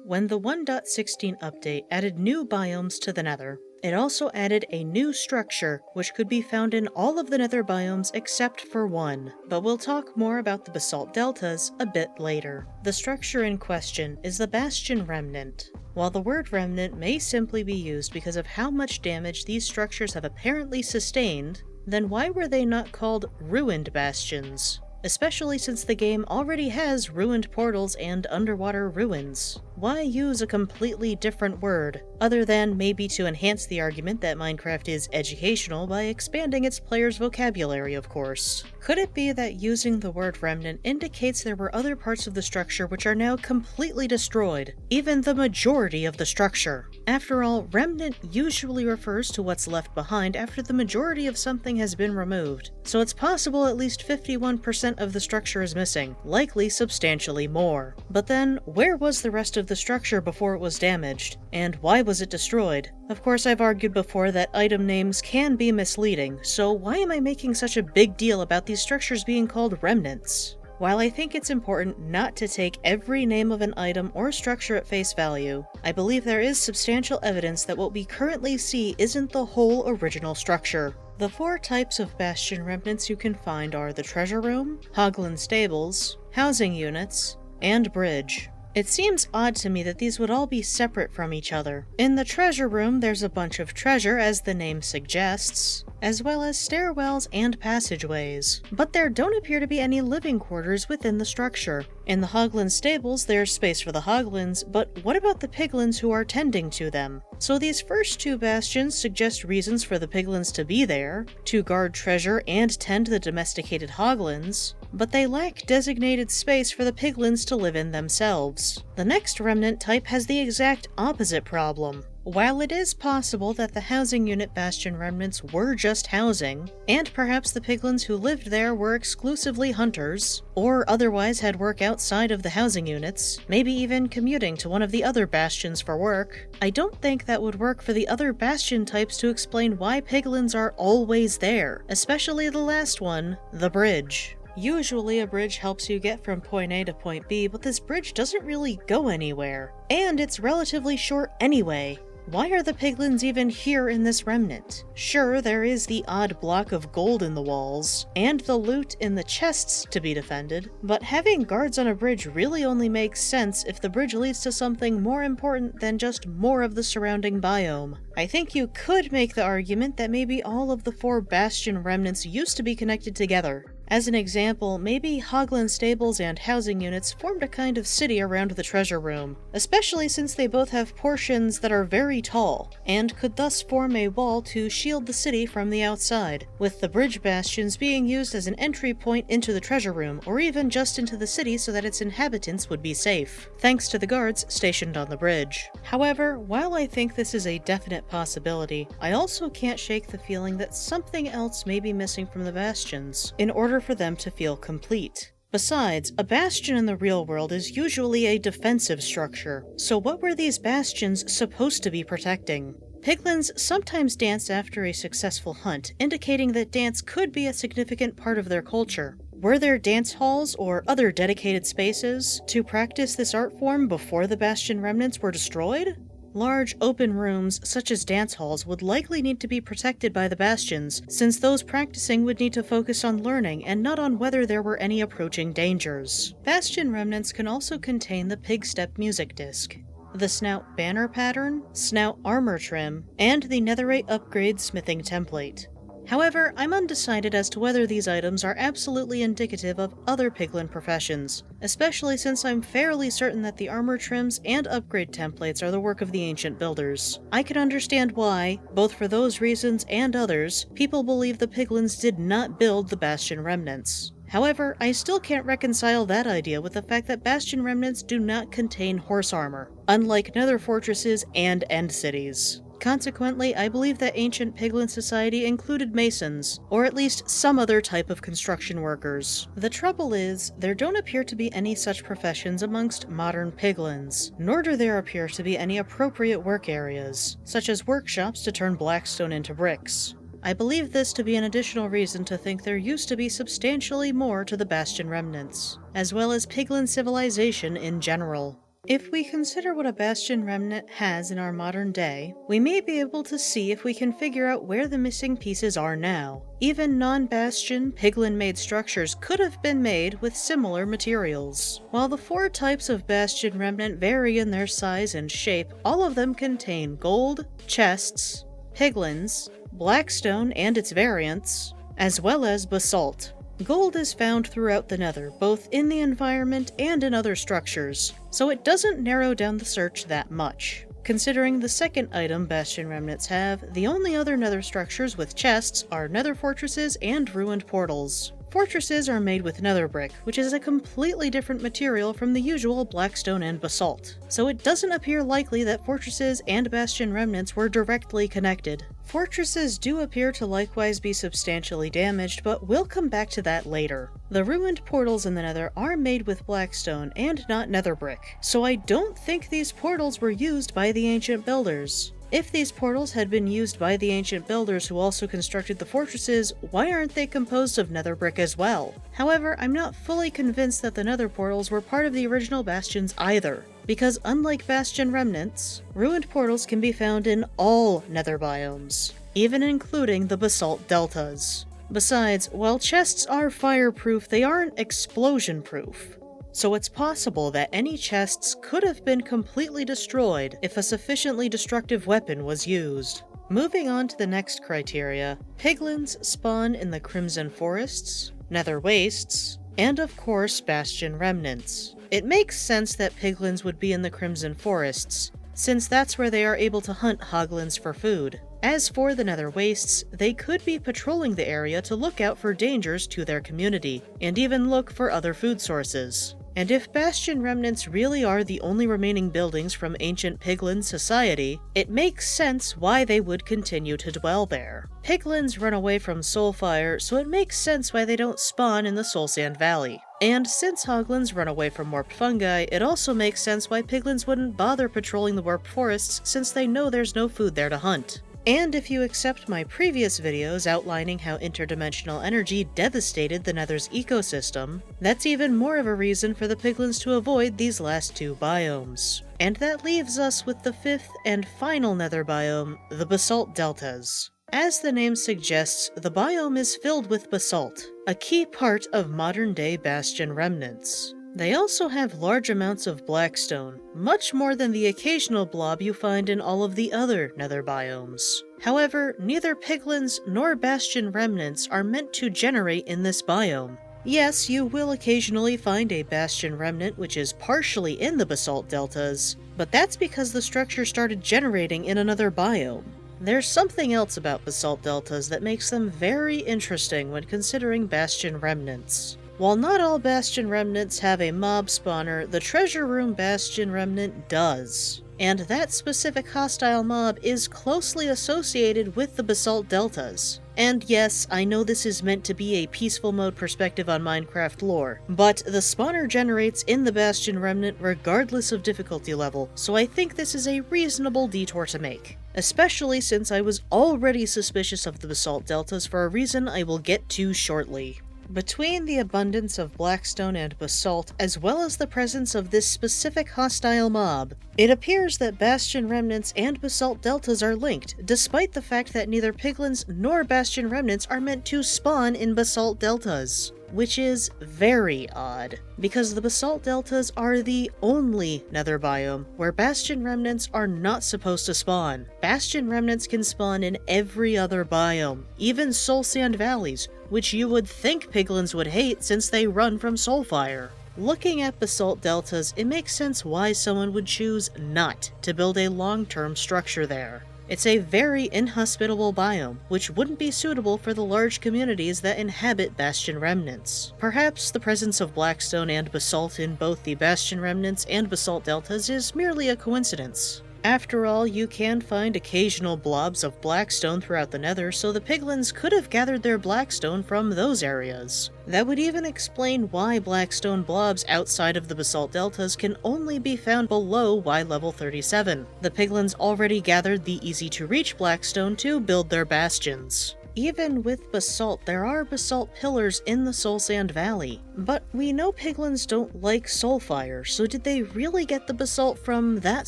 When the 1.16 update added new biomes to the Nether, it also added a new structure which could be found in all of the Nether biomes except for one, but we'll talk more about the Basalt Deltas a bit later. The structure in question is the Bastion Remnant. While the word remnant may simply be used because of how much damage these structures have apparently sustained, then why were they not called ruined bastions? Especially since the game already has ruined portals and underwater ruins. Why use a completely different word, other than maybe to enhance the argument that Minecraft is educational by expanding its players' vocabulary, of course? Could it be that using the word remnant indicates there were other parts of the structure which are now completely destroyed, even the majority of the structure? After all, remnant usually refers to what's left behind after the majority of something has been removed, so it's possible at least 51% of the structure is missing, likely substantially more. But then, where was the rest of the structure before it was damaged? And why was it destroyed? Of course, I've argued before that item names can be misleading, so why am I making such a big deal about these structures being called remnants? While I think it's important not to take every name of an item or structure at face value, I believe there is substantial evidence that what we currently see isn't the whole original structure. The 4 types of Bastion Remnants you can find are the Treasure Room, Hoglin Stables, Housing Units, and Bridge. It seems odd to me that these would all be separate from each other. In the Treasure Room, there's a bunch of treasure, as the name suggests, as well as stairwells and passageways, but there don't appear to be any living quarters within the structure. In the Hoglin Stables, there's space for the Hoglins, but what about the Piglins who are tending to them? So these first 2 bastions suggest reasons for the Piglins to be there, to guard treasure and tend the domesticated Hoglins, but they lack designated space for the Piglins to live in themselves. The next remnant type has the exact opposite problem. While it is possible that the housing unit Bastion Remnants were just housing, and perhaps the Piglins who lived there were exclusively hunters, or otherwise had work outside of the housing units, maybe even commuting to one of the other bastions for work, I don't think that would work for the other bastion types to explain why Piglins are always there, especially the last one, the bridge. Usually a bridge helps you get from point A to point B, but this bridge doesn't really go anywhere, and it's relatively short anyway. Why are the Piglins even here in this remnant? Sure, there is the odd block of gold in the walls, and the loot in the chests to be defended, but having guards on a bridge really only makes sense if the bridge leads to something more important than just more of the surrounding biome. I think you could make the argument that maybe all of the 4 Bastion Remnants used to be connected together. As an example, maybe Hoglin Stables and housing units formed a kind of city around the Treasure Room, especially since they both have portions that are very tall, and could thus form a wall to shield the city from the outside, with the bridge bastions being used as an entry point into the Treasure Room, or even just into the city so that its inhabitants would be safe, thanks to the guards stationed on the bridge. However, while I think this is a definite possibility, I also can't shake the feeling that something else may be missing from the bastions, in order for them to feel complete. Besides, a bastion in the real world is usually a defensive structure, so what were these bastions supposed to be protecting? Piglins sometimes dance after a successful hunt, indicating that dance could be a significant part of their culture. Were there dance halls or other dedicated spaces to practice this art form before the Bastion Remnants were destroyed? Large, open rooms, such as dance halls, would likely need to be protected by the bastions, since those practicing would need to focus on learning and not on whether there were any approaching dangers. Bastion Remnants can also contain the Pigstep music disc, the Snout banner pattern, Snout armor trim, and the Netherite upgrade smithing template. However, I'm undecided as to whether these items are absolutely indicative of other Piglin professions, especially since I'm fairly certain that the armor trims and upgrade templates are the work of the ancient builders. I can understand why, both for those reasons and others, people believe the Piglins did not build the Bastion Remnants. However, I still can't reconcile that idea with the fact that Bastion Remnants do not contain horse armor, unlike Nether fortresses and end cities. Consequently, I believe that ancient Piglin society included masons, or at least some other type of construction workers. The trouble is, there don't appear to be any such professions amongst modern Piglins, nor do there appear to be any appropriate work areas, such as workshops to turn blackstone into bricks. I believe this to be an additional reason to think there used to be substantially more to the Bastion Remnants, as well as Piglin civilization in general. If we consider what a Bastion Remnant has in our modern day, we may be able to see if we can figure out where the missing pieces are now. Even non-Bastion, Piglin-made structures could have been made with similar materials. While the 4 types of Bastion Remnant vary in their size and shape, all of them contain gold, chests, Piglins, blackstone and its variants, as well as basalt. Gold is found throughout the Nether, both in the environment and in other structures, so it doesn't narrow down the search that much. Considering the second item Bastion Remnants have, the only other Nether structures with chests are Nether fortresses and ruined portals. Fortresses are made with nether brick, which is a completely different material from the usual blackstone and basalt, so it doesn't appear likely that fortresses and Bastion Remnants were directly connected. Fortresses do appear to likewise be substantially damaged, but we'll come back to that later. The ruined portals in the Nether are made with blackstone and not nether brick, so I don't think these portals were used by the ancient builders. If these portals had been used by the ancient builders who also constructed the fortresses, why aren't they composed of nether brick as well? However, I'm not fully convinced that the nether portals were part of the original bastions either, because unlike Bastion Remnants, ruined portals can be found in all nether biomes, even including the basalt deltas. Besides, while chests are fireproof, they aren't explosion-proof. So it's possible that any chests could have been completely destroyed if a sufficiently destructive weapon was used. Moving on to the next criteria, Piglins spawn in the Crimson Forests, Nether Wastes, and of course Bastion Remnants. It makes sense that Piglins would be in the Crimson Forests, since that's where they are able to hunt hoglins for food. As for the Nether Wastes, they could be patrolling the area to look out for dangers to their community, and even look for other food sources. And if Bastion Remnants really are the only remaining buildings from ancient Piglin society, it makes sense why they would continue to dwell there. Piglins run away from Soulfire, so it makes sense why they don't spawn in the Soulsand Valley. And since hoglins run away from warped fungi, it also makes sense why Piglins wouldn't bother patrolling the warped forests since they know there's no food there to hunt. And if you accept my previous videos outlining how interdimensional energy devastated the Nether's ecosystem, that's even more of a reason for the Piglins to avoid these last 2 biomes. And that leaves us with the 5th and final Nether biome, the Basalt Deltas. As the name suggests, the biome is filled with basalt, a key part of modern-day Bastion Remnants. They also have large amounts of blackstone, much more than the occasional blob you find in all of the other Nether biomes. However, neither Piglins nor Bastion Remnants are meant to generate in this biome. Yes, you will occasionally find a Bastion Remnant which is partially in the Basalt Deltas, but that's because the structure started generating in another biome. There's something else about Basalt Deltas that makes them very interesting when considering Bastion Remnants. While not all Bastion Remnants have a mob spawner, the Treasure Room Bastion Remnant does. And that specific hostile mob is closely associated with the Basalt Deltas. And yes, I know this is meant to be a peaceful mode perspective on Minecraft lore, but the spawner generates in the Bastion Remnant regardless of difficulty level, so I think this is a reasonable detour to make. Especially since I was already suspicious of the Basalt Deltas for a reason I will get to shortly. Between the abundance of blackstone and basalt, as well as the presence of this specific hostile mob, it appears that Bastion Remnants and Basalt Deltas are linked, despite the fact that neither Piglins nor Bastion Remnants are meant to spawn in Basalt Deltas. Which is very odd, because the Basalt Deltas are the only Nether biome where Bastion Remnants are not supposed to spawn. Bastion Remnants can spawn in every other biome, even Soulsand Valleys, which you would think Piglins would hate since they run from Soulfire. Looking at Basalt Deltas, it makes sense why someone would choose not to build a long-term structure there. It's a very inhospitable biome, which wouldn't be suitable for the large communities that inhabit Bastion Remnants. Perhaps the presence of blackstone and basalt in both the Bastion Remnants and Basalt Deltas is merely a coincidence. After all, you can find occasional blobs of blackstone throughout the Nether, so the Piglins could have gathered their blackstone from those areas. That would even explain why blackstone blobs outside of the Basalt Deltas can only be found below Y level 37. The Piglins already gathered the easy-to-reach blackstone to build their bastions. even with basalt, there are basalt pillars in the Soul Sand Valley. But we know piglins don't like soulfire, so did they really get the basalt from that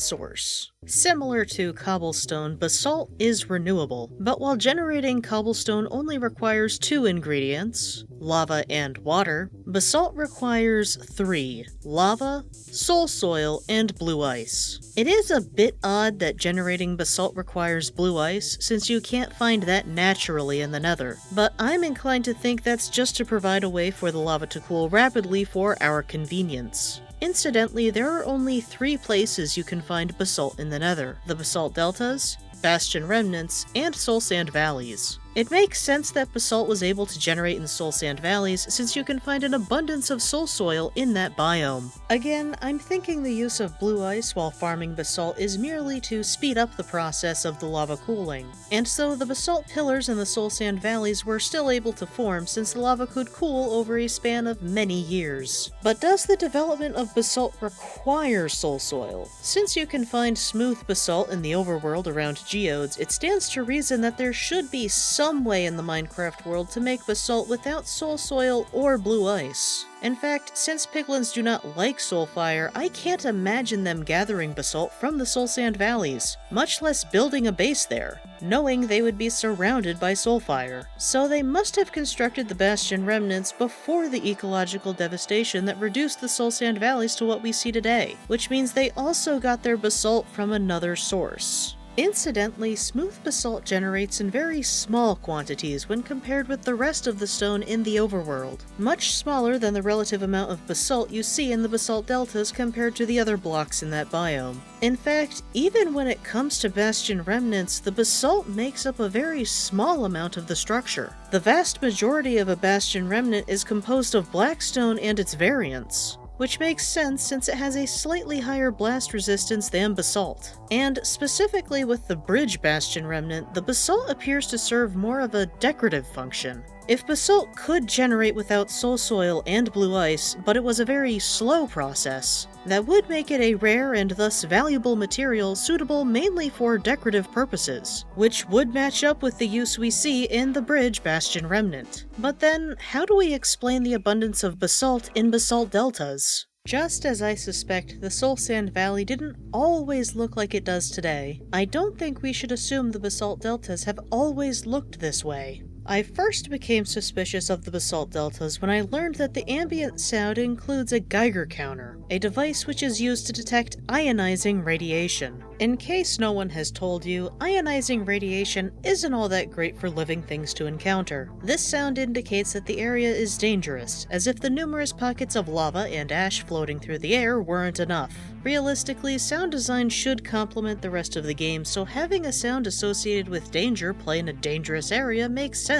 source? Similar to cobblestone, basalt is renewable, but while generating cobblestone only requires 2 ingredients, lava and water, basalt requires 3, lava, soul soil, and blue ice. It is a bit odd that generating basalt requires blue ice, since you can't find that naturally in the Nether, but I'm inclined to think that's just to provide a way for the lava to cool rapidly for our convenience. Incidentally, there are only 3 places you can find basalt in the Nether: the Basalt Deltas, Bastion Remnants, and Soul Sand Valleys. It makes sense that basalt was able to generate in Soul Sand Valleys, since you can find an abundance of soul soil in that biome. Again, I'm thinking the use of blue ice while farming basalt is merely to speed up the process of the lava cooling, and so the basalt pillars in the Soul Sand Valleys were still able to form since the lava could cool over a span of many years. But does the development of basalt require soul soil? Since you can find smooth basalt in the overworld around geodes, it stands to reason that there should be some way in the Minecraft world to make basalt without soul soil or blue ice. In fact, since piglins do not like soulfire, I can't imagine them gathering basalt from the Soul Sand Valleys, much less building a base there, knowing they would be surrounded by soulfire. So they must have constructed the Bastion Remnants before the ecological devastation that reduced the Soul Sand Valleys to what we see today, which means they also got their basalt from another source. Incidentally, smooth basalt generates in very small quantities when compared with the rest of the stone in the overworld, much smaller than the relative amount of basalt you see in the basalt deltas compared to the other blocks in that biome. In fact, even when it comes to Bastion Remnants, the basalt makes up a very small amount of the structure. The vast majority of a Bastion Remnant is composed of blackstone and its variants, which makes sense since it has a slightly higher blast resistance than basalt. And specifically with the Bridge Bastion Remnant, the basalt appears to serve more of a decorative function. If basalt could generate without soul soil and blue ice, but it was a very slow process, that would make it a rare and thus valuable material suitable mainly for decorative purposes, which would match up with the use we see in the Bridge Bastion Remnant. But then, how do we explain the abundance of basalt in basalt deltas? Just as I suspect the Soul Sand Valley didn't always look like it does today, I don't think we should assume the basalt deltas have always looked this way. I first became suspicious of the basalt deltas when I learned that the ambient sound includes a Geiger counter, a device which is used to detect ionizing radiation. In case no one has told you, ionizing radiation isn't all that great for living things to encounter. This sound indicates that the area is dangerous, as if the numerous pockets of lava and ash floating through the air weren't enough. Realistically, sound design should complement the rest of the game, so having a sound associated with danger play in a dangerous area makes sense.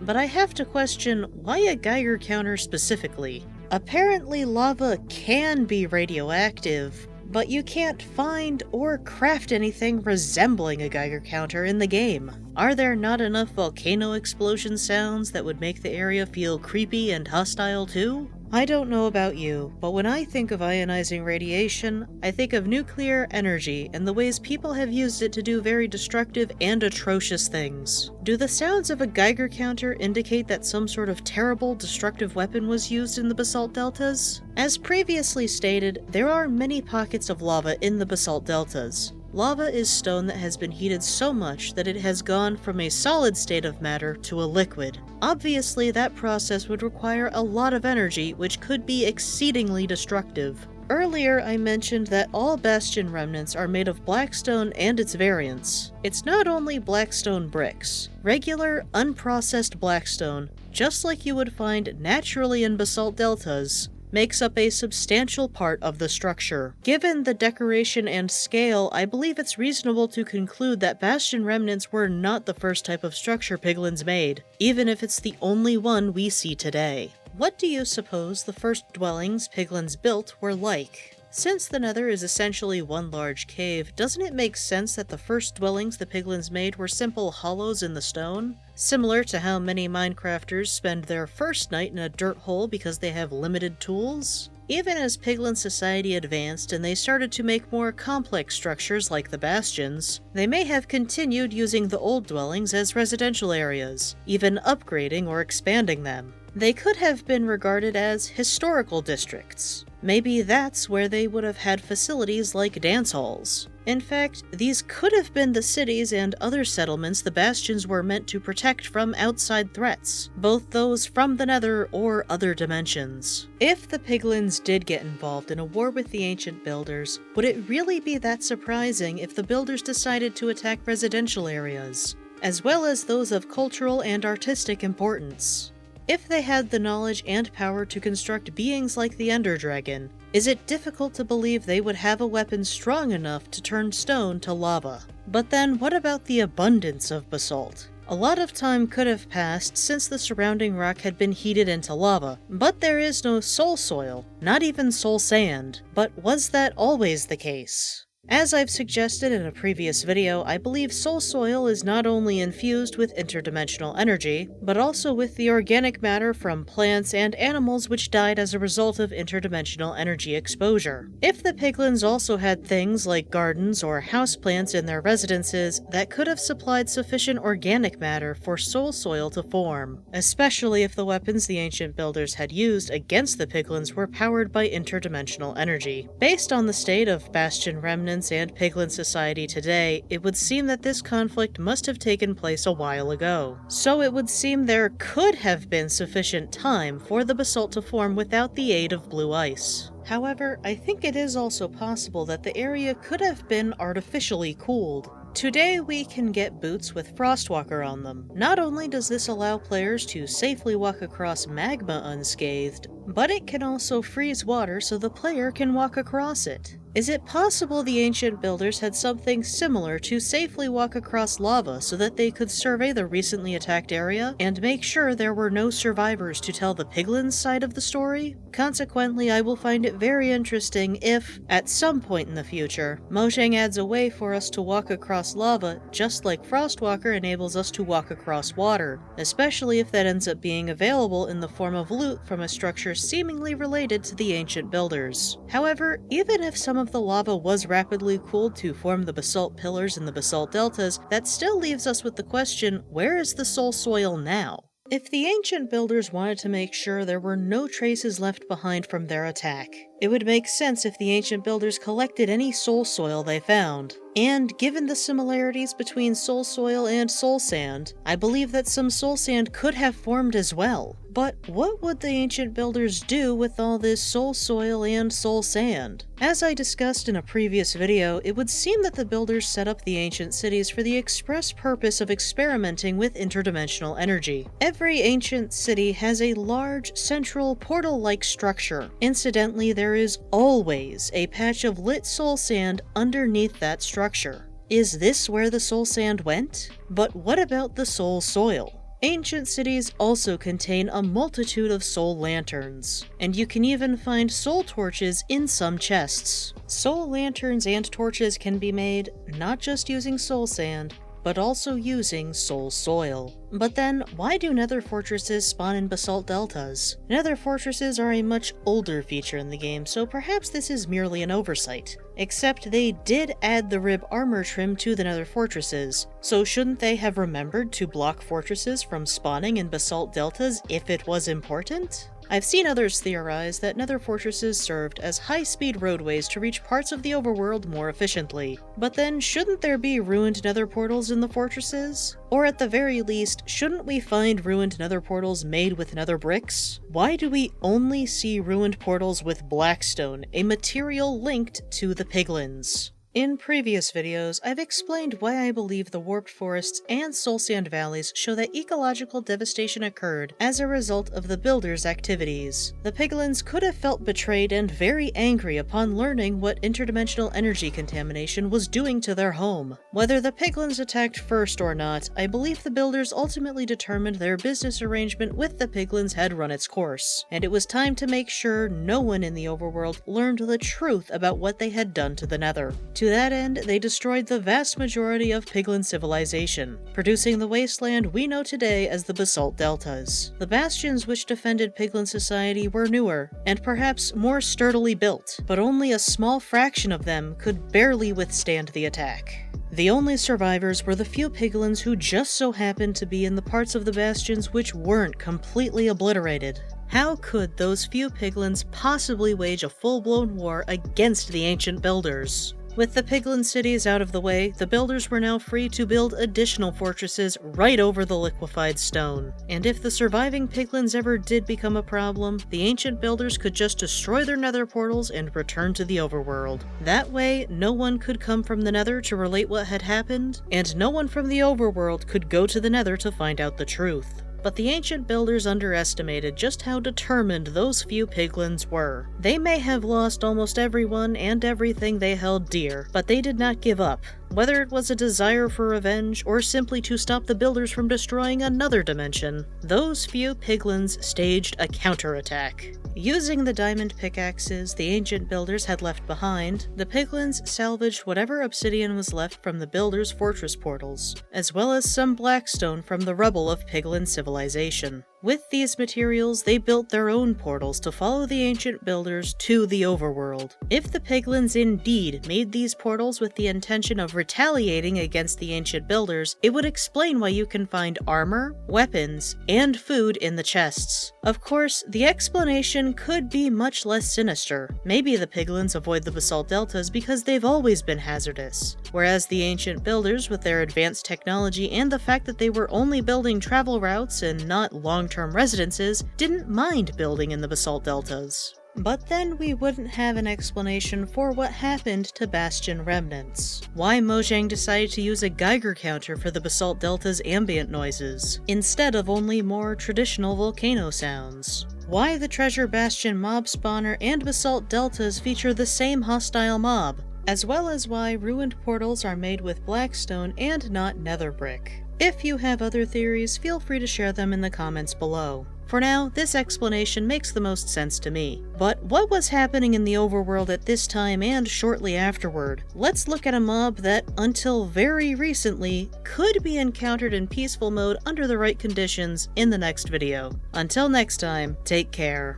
But I have to question, why a Geiger counter specifically? Apparently lava can be radioactive, but you can't find or craft anything resembling a Geiger counter in the game. Are there not enough volcano explosion sounds that would make the area feel creepy and hostile too? I don't know about you, but when I think of ionizing radiation, I think of nuclear energy and the ways people have used it to do very destructive and atrocious things. Do the sounds of a Geiger counter indicate that some sort of terrible, destructive weapon was used in the basalt deltas? As previously stated, there are many pockets of lava in the basalt deltas. Lava is stone that has been heated so much that it has gone from a solid state of matter to a liquid. Obviously, that process would require a lot of energy, which could be exceedingly destructive. Earlier, I mentioned that all Bastion Remnants are made of blackstone and its variants. It's not only blackstone bricks. Regular, unprocessed blackstone, just like you would find naturally in basalt deltas, makes up a substantial part of the structure. Given the decoration and scale, I believe it's reasonable to conclude that Bastion Remnants were not the first type of structure piglins made, even if it's the only one we see today. What do you suppose the first dwellings piglins built were like? Since the Nether is essentially one large cave, doesn't it make sense that the first dwellings the piglins made were simple hollows in the stone? Similar to how many Minecrafters spend their first night in a dirt hole because they have limited tools? Even as Piglin society advanced and they started to make more complex structures like the bastions, they may have continued using the old dwellings as residential areas, even upgrading or expanding them. They could have been regarded as historical districts. Maybe that's where they would have had facilities like dance halls. In fact, these could have been the cities and other settlements the bastions were meant to protect from outside threats, both those from the Nether or other dimensions. If the Piglins did get involved in a war with the ancient builders, would it really be that surprising if the builders decided to attack residential areas, as well as those of cultural and artistic importance? If they had the knowledge and power to construct beings like the Ender Dragon, is it difficult to believe they would have a weapon strong enough to turn stone to lava? But then what about the abundance of basalt? A lot of time could have passed since the surrounding rock had been heated into lava, but there is no soul soil, not even soul sand. But was that always the case? As I've suggested in a previous video, I believe soul soil is not only infused with interdimensional energy, but also with the organic matter from plants and animals which died as a result of interdimensional energy exposure. If the Piglins also had things like gardens or houseplants in their residences that could have supplied sufficient organic matter for soul soil to form, especially if the weapons the ancient builders had used against the Piglins were powered by interdimensional energy. Based on the state of Bastion Remnants and Piglin society today, it would seem that this conflict must have taken place a while ago. So it would seem there could have been sufficient time for the basalt to form without the aid of blue ice. However, I think it is also possible that the area could have been artificially cooled. Today we can get boots with Frostwalker on them. Not only does this allow players to safely walk across magma unscathed, but it can also freeze water so the player can walk across it. Is it possible the ancient builders had something similar to safely walk across lava so that they could survey the recently attacked area and make sure there were no survivors to tell the Piglins' side of the story? Consequently, I will find it very interesting if, at some point in the future, Mojang adds a way for us to walk across lava just like Frostwalker enables us to walk across water, especially if that ends up being available in the form of loot from a structure seemingly related to the ancient builders. However, even if some of the lava was rapidly cooled to form the basalt pillars and the basalt deltas, that still leaves us with the question, where is the soul soil now? If the ancient builders wanted to make sure there were no traces left behind from their attack, it would make sense if the ancient builders collected any soul soil they found. And given the similarities between soul soil and soul sand, I believe that some soul sand could have formed as well. But what would the ancient builders do with all this soul soil and soul sand? As I discussed in a previous video, it would seem that the builders set up the ancient cities for the express purpose of experimenting with interdimensional energy. Every ancient city has a large, central, portal-like structure. Incidentally, there is always a patch of lit soul sand underneath that structure. Is this where the soul sand went? But what about the soul soil? Ancient cities also contain a multitude of soul lanterns, and you can even find soul torches in some chests. Soul lanterns and torches can be made not just using soul sand, but also using soul soil. But then, why do nether fortresses spawn in basalt deltas? Nether fortresses are a much older feature in the game, so perhaps this is merely an oversight. Except they did add the rib armor trim to the nether fortresses, so shouldn't they have remembered to block fortresses from spawning in basalt deltas if it was important? I've seen others theorize that nether fortresses served as high-speed roadways to reach parts of the overworld more efficiently. But then, shouldn't there be ruined nether portals in the fortresses? Or at the very least, shouldn't we find ruined nether portals made with nether bricks? Why do we only see ruined portals with blackstone, a material linked to the Piglins? In previous videos, I've explained why I believe the warped forests and soul sand valleys show that ecological devastation occurred as a result of the builders' activities. The Piglins could have felt betrayed and very angry upon learning what interdimensional energy contamination was doing to their home. Whether the Piglins attacked first or not, I believe the builders ultimately determined their business arrangement with the Piglins had run its course, and it was time to make sure no one in the overworld learned the truth about what they had done to the Nether. To that end, they destroyed the vast majority of Piglin civilization, producing the wasteland we know today as the Basalt Deltas. The bastions which defended Piglin society were newer, and perhaps more sturdily built, but only a small fraction of them could barely withstand the attack. The only survivors were the few Piglins who just so happened to be in the parts of the bastions which weren't completely obliterated. How could those few Piglins possibly wage a full-blown war against the ancient builders? With the Piglin cities out of the way, the builders were now free to build additional fortresses right over the liquefied stone. And if the surviving Piglins ever did become a problem, the ancient builders could just destroy their nether portals and return to the overworld. That way, no one could come from the nether to relate what had happened, and no one from the overworld could go to the nether to find out the truth. But the ancient builders underestimated just how determined those few Piglins were. They may have lost almost everyone and everything they held dear, but they did not give up. Whether it was a desire for revenge, or simply to stop the builders from destroying another dimension, those few Piglins staged a counterattack. Using the diamond pickaxes the ancient builders had left behind, the Piglins salvaged whatever obsidian was left from the builders' fortress portals, as well as some blackstone from the rubble of Piglin civilization. With these materials, they built their own portals to follow the ancient builders to the overworld. If the Piglins indeed made these portals with the intention of retaliating against the ancient builders, it would explain why you can find armor, weapons, and food in the chests. Of course, the explanation could be much less sinister. Maybe the Piglins avoid the Basalt Deltas because they've always been hazardous, whereas the ancient builders, with their advanced technology and the fact that they were only building travel routes and not long-term residences, didn't mind building in the Basalt Deltas. But then we wouldn't have an explanation for what happened to Bastion Remnants. Why Mojang decided to use a Geiger counter for the Basalt Delta's ambient noises, instead of only more traditional volcano sounds. Why the Treasure Bastion mob spawner and Basalt Deltas feature the same hostile mob, as well as why ruined portals are made with blackstone and not nether brick. If you have other theories, feel free to share them in the comments below. For now, this explanation makes the most sense to me. But what was happening in the overworld at this time and shortly afterward? Let's look at a mob that, until very recently, could be encountered in peaceful mode under the right conditions in the next video. Until next time, take care.